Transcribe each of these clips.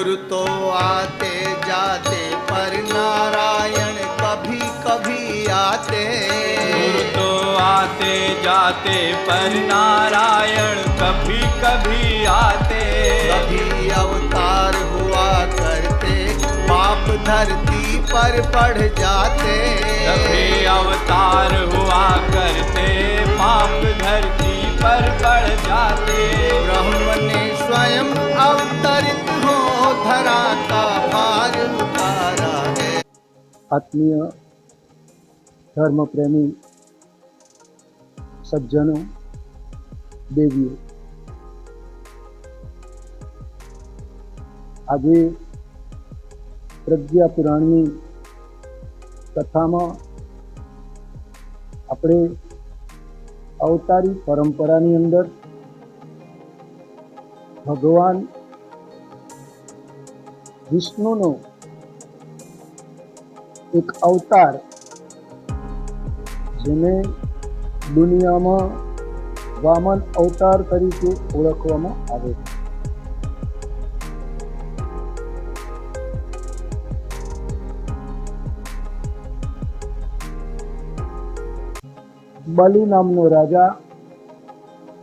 गुरु तो आते जाते पर नारायण कभी कभी आते। गुरु तो आते जाते पर नारायण कभी कभी आते। कभी अवतार हुआ करते पाप धरती पर बढ़ जाते। कभी अवतार हुआ करते पाप धरती पर बढ़ जाते। ब्रह्म ने स्वयं अवतरित हो धरा का भार उतारा है। आत्मीय धर्म प्रेमी सज्जनों, देवीओ, આજે પ્રજ્ઞા પુરાણની કથામાં આપણે અવતારી પરંપરાની અંદર ભગવાન વિષ્ણુનો એક અવતાર જેને દુનિયામાં વામન અવતાર તરીકે ઓળખવામાં આવે છે. બલિ નામનો રાજા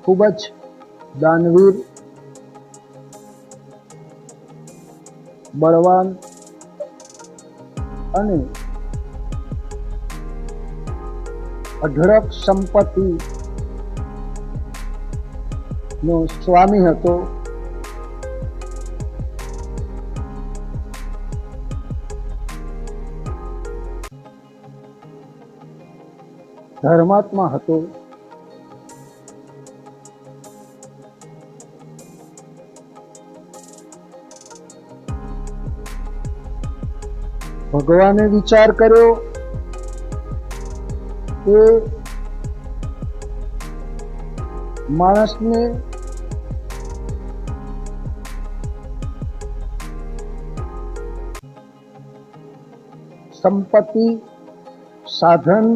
ખૂબ જ દાનવીર, બળવાન અને અઢળક સંપત્તિનો સ્વામી હતો. ધર્માત્મા હતો. ભગવાને વિચાર કર્યો કે માણસને સંપત્તિ, સાધન,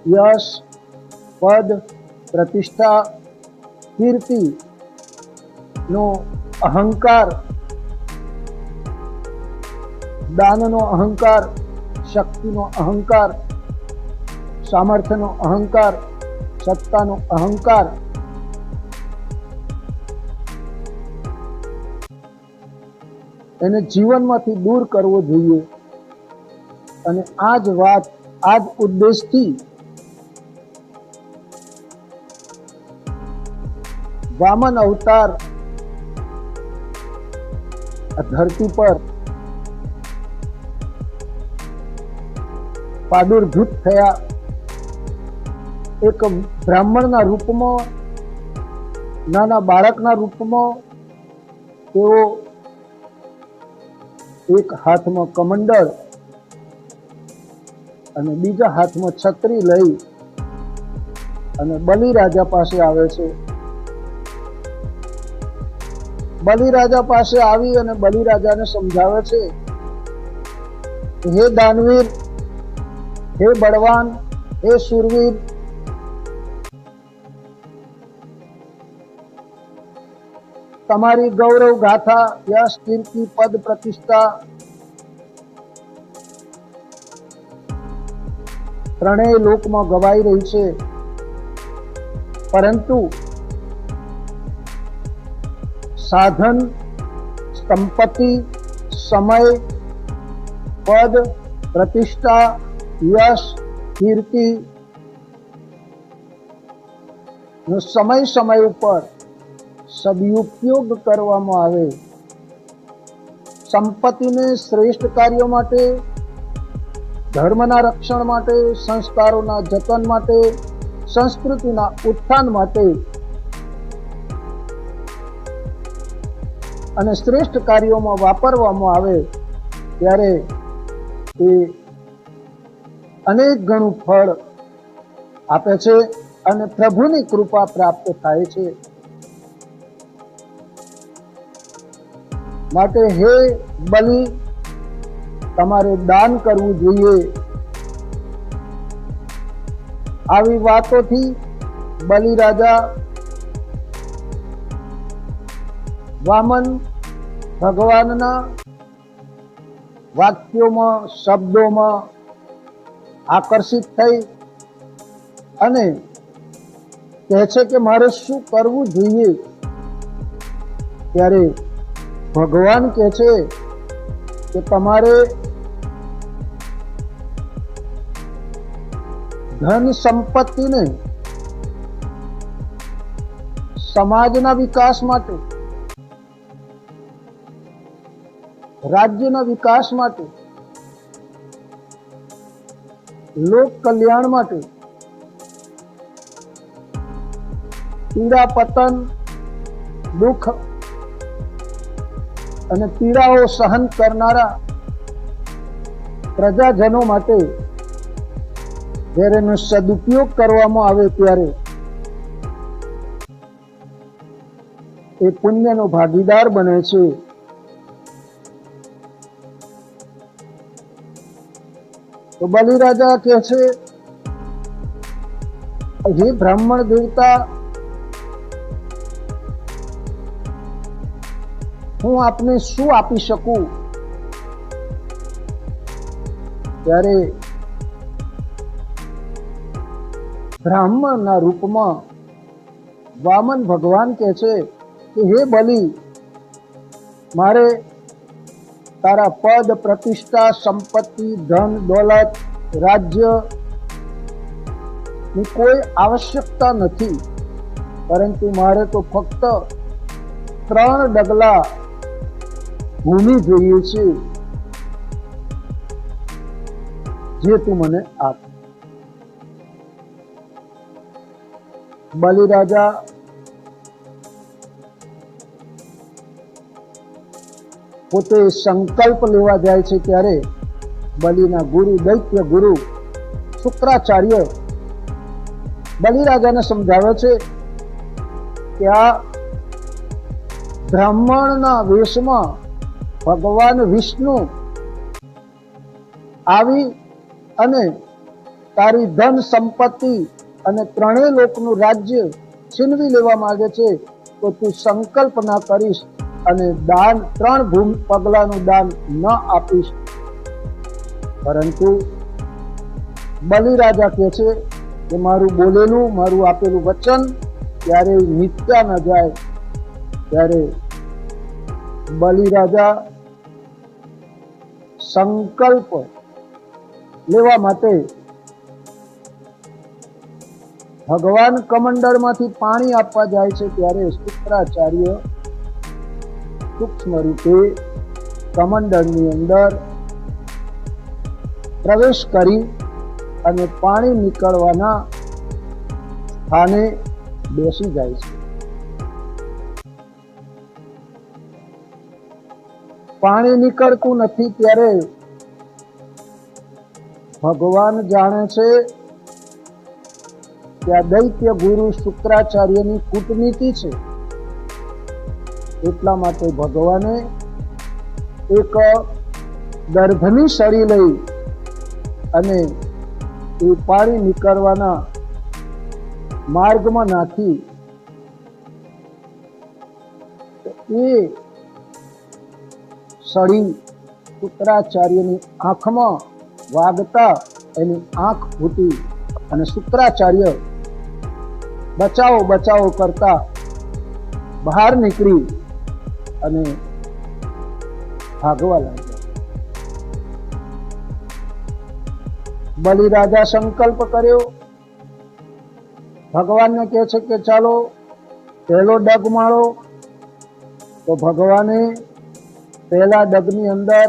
यश, पद, प्रतिष्ठा, कीर्ति नो अहंकार, दान नो अहंकार, शक्ति नो अहंकार, सामर्थ्य नो अहंकार, सत्ता नो अहंकार एने जीवन मांथी दूर करवो जोईए. अने आज वात आज उद्देश्य थी वामन अवतार धरती पर प्रादुर्भूत थया. एक ब्राह्मणना रूपमां, नाना बाळकना रूपमां तेओ एक हाथमां कमंडल અને બીજા હાથમાં છત્રી લઈ અને બલિરાજા પાસે આવે છે. બલિરાજા પાસે આવી અને બલિરાજાને સમજાવે છે, હે દાનવીર, હે બળવાન, હે શૂરવીર, તમારી ગૌરવ ગાથા, યશ, કીર્તિ, પદ, પ્રતિષ્ઠા ત્રણેય લોકમાં ગવાઈ રહી છે. પરંતુ साधन, संपत्ति, समय, पद, प्रतिष्ठा, यश, कीर्ति नो समय समय पर सदुपयोग करवामां आवे. संपत्ति ने श्रेष्ठ कार्यों माटे, धर्मना रक्षण माटे, संस्कारोना जतन माटे, संस्कृतिना उत्थान माटे અને શ્રેષ્ઠ કાર્યોમાં વાપરવામાં આવે ત્યારે એ અનેક ગણું ફળ આપે છે અને પ્રભુની કૃપા પ્રાપ્ત થાય છે. માટે હે બલિ, તમારે દાન કરવું જોઈએ. આવી વાતોથી બલિરાજા વામન ભગવાનના વાક્યોમાં, શબ્દોમાં આકર્ષિત થઈ અને કહે છે કે મારે શું કરવું જોઈએ, ત્યારે ભગવાન કહે છે કે તમારે ધન સંપત્તિને સમાજના વિકાસ માટે, રાજ્યના વિકાસ માટે, લોક કલ્યાણ માટે, પીડા પતન, દુઃખ અને પીડાઓ સહન કરનારા પ્રજાજનો માટે જ્યારે એનો સદુપયોગ કરવામાં આવે ત્યારે એ પુણ્યનો ભાગીદાર બને છે. તો બલિરાજા કહે છે, હે બ્રાહ્મણ દેવતા, હું આપને શું આપી શકું? ત્યારે બ્રાહ્મણના રૂપમાં વામન ભગવાન કહે છે કે હે બલિ, મારે તારા પદ, પ્રતિષ્ઠા, સંપત્તિ, ધન, દોલત, રાજ્ય ની કોઈ આવશ્યકતા નથી, પરંતુ મારે તો ફક્ત 3 ડગલા ભૂમિ જોઈએ છે, જે તું મને આપ. બલિરાજા પોતે સંકલ્પ લેવા જાય છે ત્યારે બલિના ગુરુ, દૈત્ય ગુરુ શુક્રાચાર્ય બલિરાજાને સમજાવે છે કે આ બ્રાહ્મણના વેશમાં ભગવાન વિષ્ણુ આવી અને તારી ધન સંપત્તિ અને 3 લોકનું રાજ્ય છીનવી લેવા માંગે છે, તો તું સંકલ્પ ના કરીશ અને દાન 3 પગલાનું દાન ન આપીશ. પરંતુ બલિરાજા કહે છે કે મારું બોલેલું, મારું આપેલું વચન ક્યારેય મિથ્યા ન જાય. ત્યારે બલિરાજા સંકલ્પ લેવા માટે ભગવાન કમંડળમાંથી પાણી આપવા જાય છે, ત્યારે શુક્રાચાર્ય સૂક્ષ્મ રીતે કમંડળની અંદર પ્રવેશ કરી અને પાણી નીકળવાના સ્થાને બેસી જાય છે. પાણી નીકળતું નથી ત્યારે ભગવાન જાણે છે કે આ દૈત્ય ગુરુ શુક્રાચાર્યની કૂટનીતિ છે, એટલા માટે ભગવાને એક દર્ભની સળી લઈ અને એ પાણી નીકળવાના માર્ગમાં નાખી એ સળી શુક્રાચાર્યની આંખમાં વાગતા એની આંખ ફૂટી અને શુક્રાચાર્ય બચાવો બચાવો કરતા બહાર નીકળી અને ભાગવા લાગ્યા. બલિરાજા સંકલ્પ કર્યો, ભગવાનને કહે છે કે ચાલો પહેલો ડગ માળો. તો ભગવાને પહેલા ડગની અંદર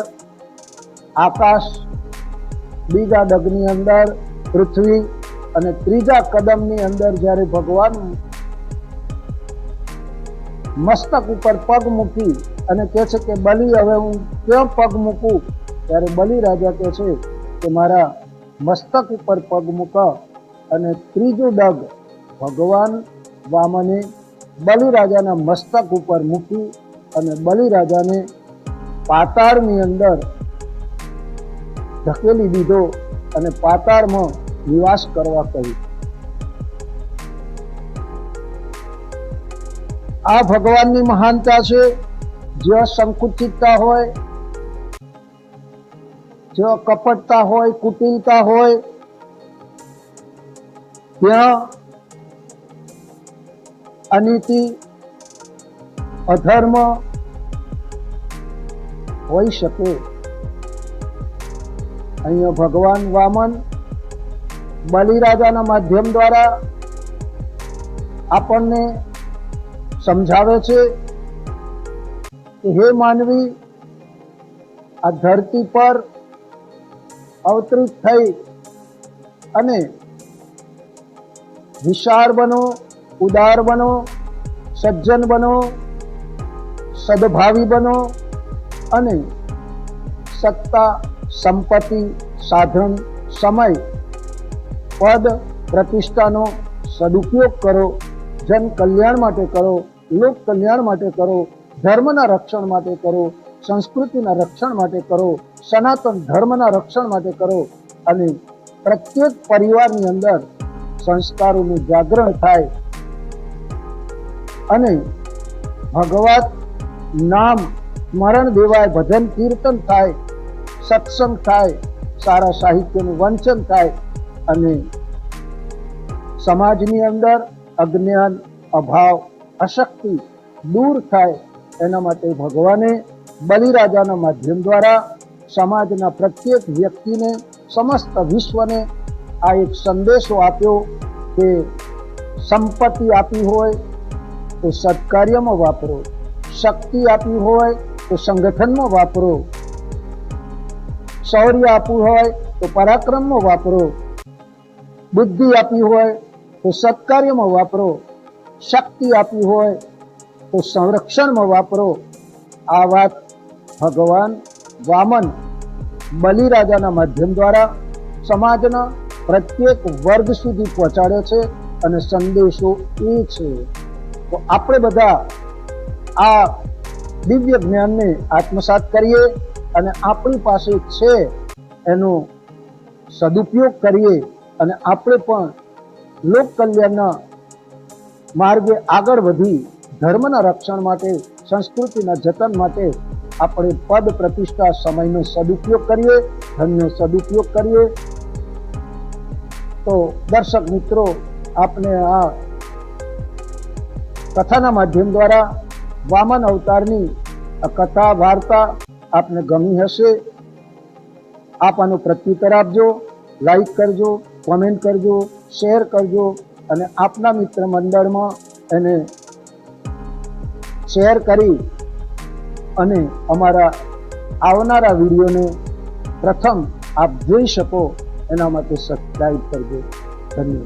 આકાશ, બીજા ડગની અંદર પૃથ્વી અને ત્રીજા કદમની અંદર જ્યારે ભગવાન મસ્તક ઉપર પગ મૂકી અને કહે છે કે બલિ, હવે હું ક્યાં પગ મૂકું? ત્યારે બલિરાજા કહે છે કે મારા મસ્તક ઉપર પગ મૂકા. અને ત્રીજો ડગ ભગવાન વામને બલિરાજાના મસ્તક ઉપર મૂકી અને બલિરાજાને પાતાળની અંદર ધકેલી દીધો અને પાતાળમાં નિવાસ કરવા કહ્યું. આ ભગવાનની મહાનતા છે. જ્યાં સંકુચિતતા હોય, જ્યાં કપટતા હોય, કુટિલતા હોય, ત્યાં અનીતિ, અધર્મ હોઈ શકે. અહીંયા ભગવાન વામન બલિરાજાના માધ્યમ દ્વારા આપણને સમજાવે છે કે હે માનવી, આ ધરતી પર અવતરિત થઈ અને વિશાળ બનો, ઉદાર બનો, સજ્જન બનો, સદભાવી બનો અને સત્તા, સંપત્તિ, સાધન, સમય, પદ, પ્રતિષ્ઠાનો સદુપયોગ કરો. જન કલ્યાણ માટે કરો, લોક કલ્યાણ માટે કરો, ધર્મના રક્ષણ માટે કરો, સંસ્કૃતિના રક્ષણ માટે કરો, સનાતન ધર્મના રક્ષણ માટે કરો અને પ્રત્યેક પરિવારની અંદર સંસ્કારોનું જાગરણ થાય અને ભગવત નામ સ્મરણ દેવાય, ભજન કીર્તન થાય, સત્સંગ થાય, સારા સાહિત્યનું વંચન થાય અને સમાજની અંદર અજ્ઞાન, અભાવ, અશક્તિ દૂર થાય. એના માટે ભગવાને બલિરાજાના માધ્યમ દ્વારા સમાજના પ્રત્યેક વ્યક્તિને, સમસ્ત વિશ્વને આ એક સંદેશો આપ્યો કે સંપત્તિ આપી હોય તો સત્કાર્યમાં વાપરો, શક્તિ આપી હોય તો સંગઠનમાં વાપરો, શૌર્ય આપ્યું હોય તો પરાક્રમમાં વાપરો, બુદ્ધિ આપી હોય તો સત્કાર્યમાં વાપરો, શક્તિ આપી હોય તો સંરક્ષણમાં વાપરો. આ વાત ભગવાન વામન બલિરાજાના માધ્યમ દ્વારા સમાજના પ્રત્યેક વર્ગ સુધી પહોંચાડે છે અને સંદેશો એ છે. તો આપણે બધા આ દિવ્ય જ્ઞાનને આત્મસાત કરીએ અને આપણી પાસે છે એનો સદુપયોગ કરીએ અને આપણે પણ લોક કલ્યાણના માર્ગે આગળ વધી ધર્મના રક્ષણ માટે, સંસ્કૃતિના જતન માટે આપણે પદ, પ્રતિષ્ઠા, સમયનો સદુપયોગ કરીએ, ધનનો સદુપયોગ કરીએ. તો દર્શક મિત્રો, આપને આ કથાના માધ્યમ દ્વારા વામન અવતારની આ કથા વાર્તા આપને ગમી હશે. આપ આનો પ્રત્યુત્તર આપજો, લાઈક કરજો, કોમેન્ટ કરજો, શેર કરજો અને આપના મિત્ર મંડળમાં એને શેર કરી અને અમારા આવનારા વિડીયોને પ્રથમ આપ જોઈ શકો એના માટે સબસ્ક્રાઇબ કરજો. ધન્યવાદ.